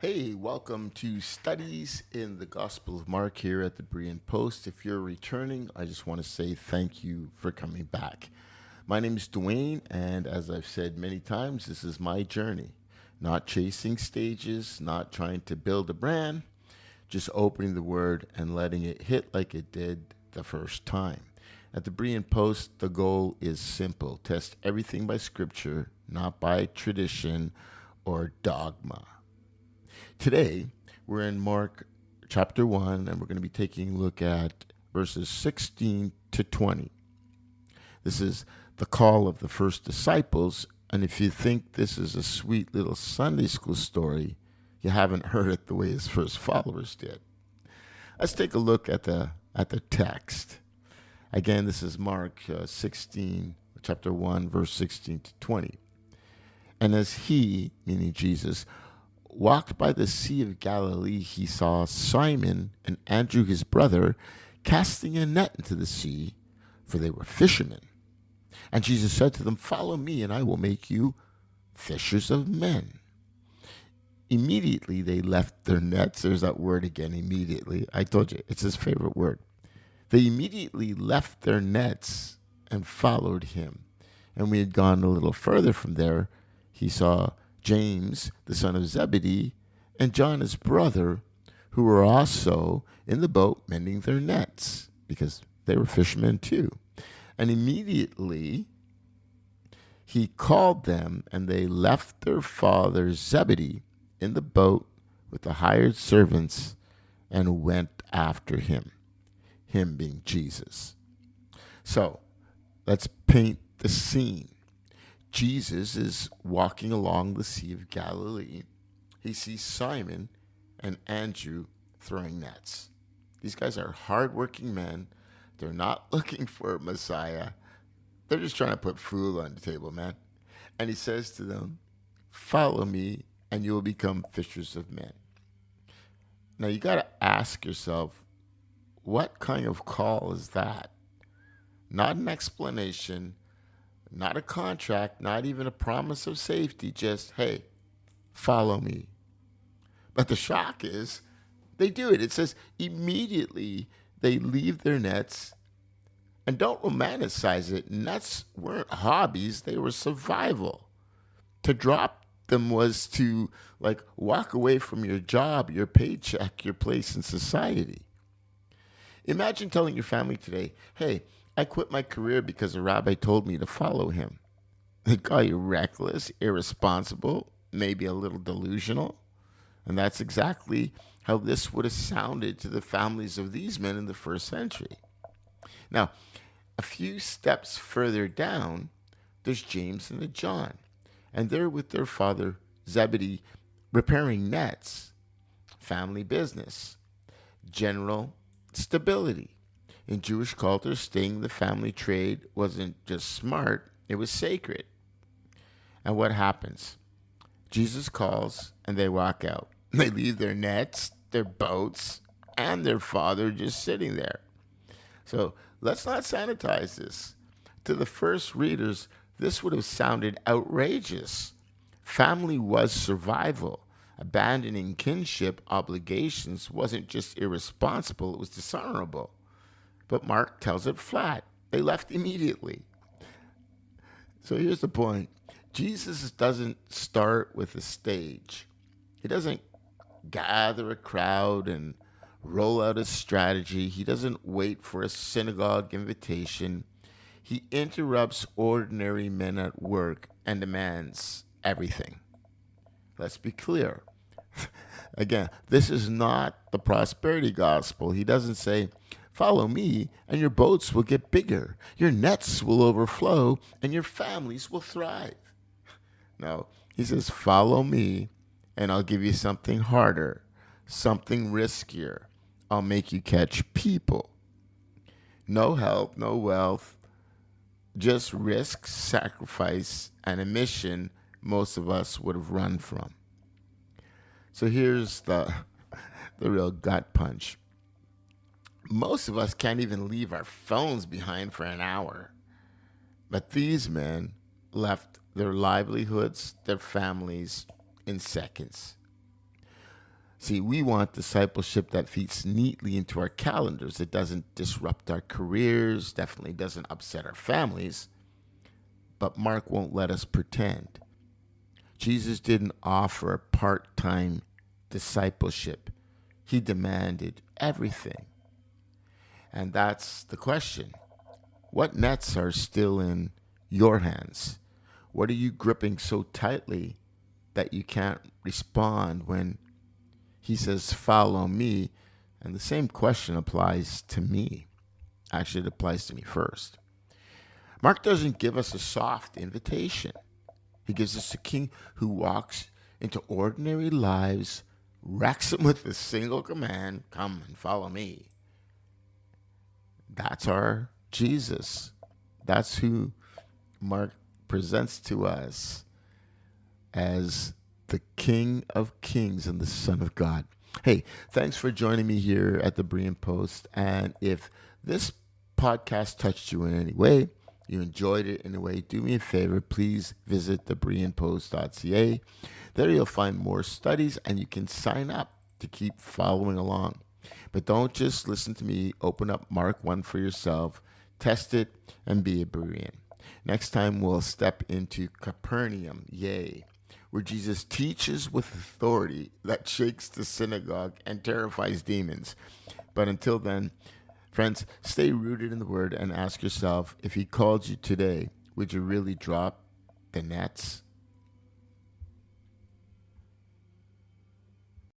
Hey, welcome to Studies in the Gospel of Mark here at the Berean Post. If you're returning, I just want to say thank you for coming back. My name is Dwayne, and as I've said many times, this is my journey. Not chasing stages, not trying to build a brand, just opening the Word and letting it hit like it did the first time. At the Berean Post, the goal is simple: test everything by Scripture, not by tradition or dogma. Today, we're in Mark chapter 1, and we're going to be taking a look at verses 16 to 20. This is the call of the first disciples, and if you think this is a sweet little Sunday school story, you haven't heard it the way his first followers did. Let's take a look at the text. Again, this is Mark 16, chapter 1, verse 16 to 20. And as he, meaning Jesus, walked by the Sea of Galilee, he saw Simon and Andrew his brother casting a net into the sea, for they were fishermen. And Jesus said to them, "Follow me, and I will make you fishers of men." Immediately they left their nets. There's that word again, immediately. I told you, it's his favorite word. They immediately left their nets and followed him. And we had gone a little further from there. He saw James, the son of Zebedee, and John, his brother, who were also in the boat mending their nets, because they were fishermen too. And immediately he called them, and they left their father Zebedee in the boat with the hired servants and went after him being Jesus. So let's paint the scene. Jesus is walking along the Sea of Galilee. He sees Simon and Andrew throwing nets. These guys are hardworking men. They're not looking for a Messiah. They're just trying to put food on the table, man. And he says to them, "Follow me, and you will become fishers of men." Now, you got to ask yourself, what kind of call is that? Not an explanation, not a contract, not even a promise of safety, just, hey, follow me. But the shock is they do it. It says immediately they leave their nets, and don't romanticize it. Nets weren't hobbies, they were survival. To drop them was to walk away from your job, your paycheck, your place in society. Imagine telling your family today, "Hey, I quit my career because a rabbi told me to follow him." They call you reckless, irresponsible, maybe a little delusional. And that's exactly how this would have sounded to the families of these men in the first century. Now, a few steps further down, there's James and John, and they're with their father Zebedee repairing nets, family business, general stability. In Jewish culture, staying in the family trade wasn't just smart, it was sacred. And what happens? Jesus calls and they walk out. They leave their nets, their boats, and their father just sitting there. So let's not sanitize this. To the first readers, this would have sounded outrageous. Family was survival. Abandoning kinship obligations wasn't just irresponsible, it was dishonorable. But Mark tells it flat. They left immediately. So here's the point. Jesus doesn't start with a stage. He doesn't gather a crowd and roll out a strategy. He doesn't wait for a synagogue invitation. He interrupts ordinary men at work and demands everything. Let's be clear. Again, this is not the prosperity gospel. He doesn't say, "Follow me, and your boats will get bigger, your nets will overflow, and your families will thrive." No, he says, "Follow me, and I'll give you something harder, something riskier. I'll make you catch people." No help, no wealth, just risk, sacrifice, and a mission most of us would have run from. So here's the real gut punch. Most of us can't even leave our phones behind for an hour. But these men left their livelihoods, their families in seconds. See, we want discipleship that fits neatly into our calendars. It doesn't disrupt our careers, definitely doesn't upset our families, but Mark won't let us pretend. Jesus didn't offer a part time discipleship, he demanded everything. And that's the question. What nets are still in your hands? What are you gripping so tightly that you can't respond when he says, follow me? And the same question applies to me. Actually, it applies to me first. Mark doesn't give us a soft invitation. He gives us a king who walks into ordinary lives, wrecks them with a single command, come and follow me. That's our Jesus. That's who Mark presents to us as the King of Kings and the Son of God. Hey, thanks for joining me here at the Berean Post. And if this podcast touched you in any way, you enjoyed it in a way, do me a favor, please visit thebereanpost.ca. There you'll find more studies and you can sign up to keep following along. But don't just listen to me. Open up Mark 1 for yourself, test it, and be a Berean. Next time we'll step into Capernaum, where Jesus teaches with authority that shakes the synagogue and terrifies demons. But until then, friends, stay rooted in the Word and ask yourself, if he called you today, would you really drop the nets?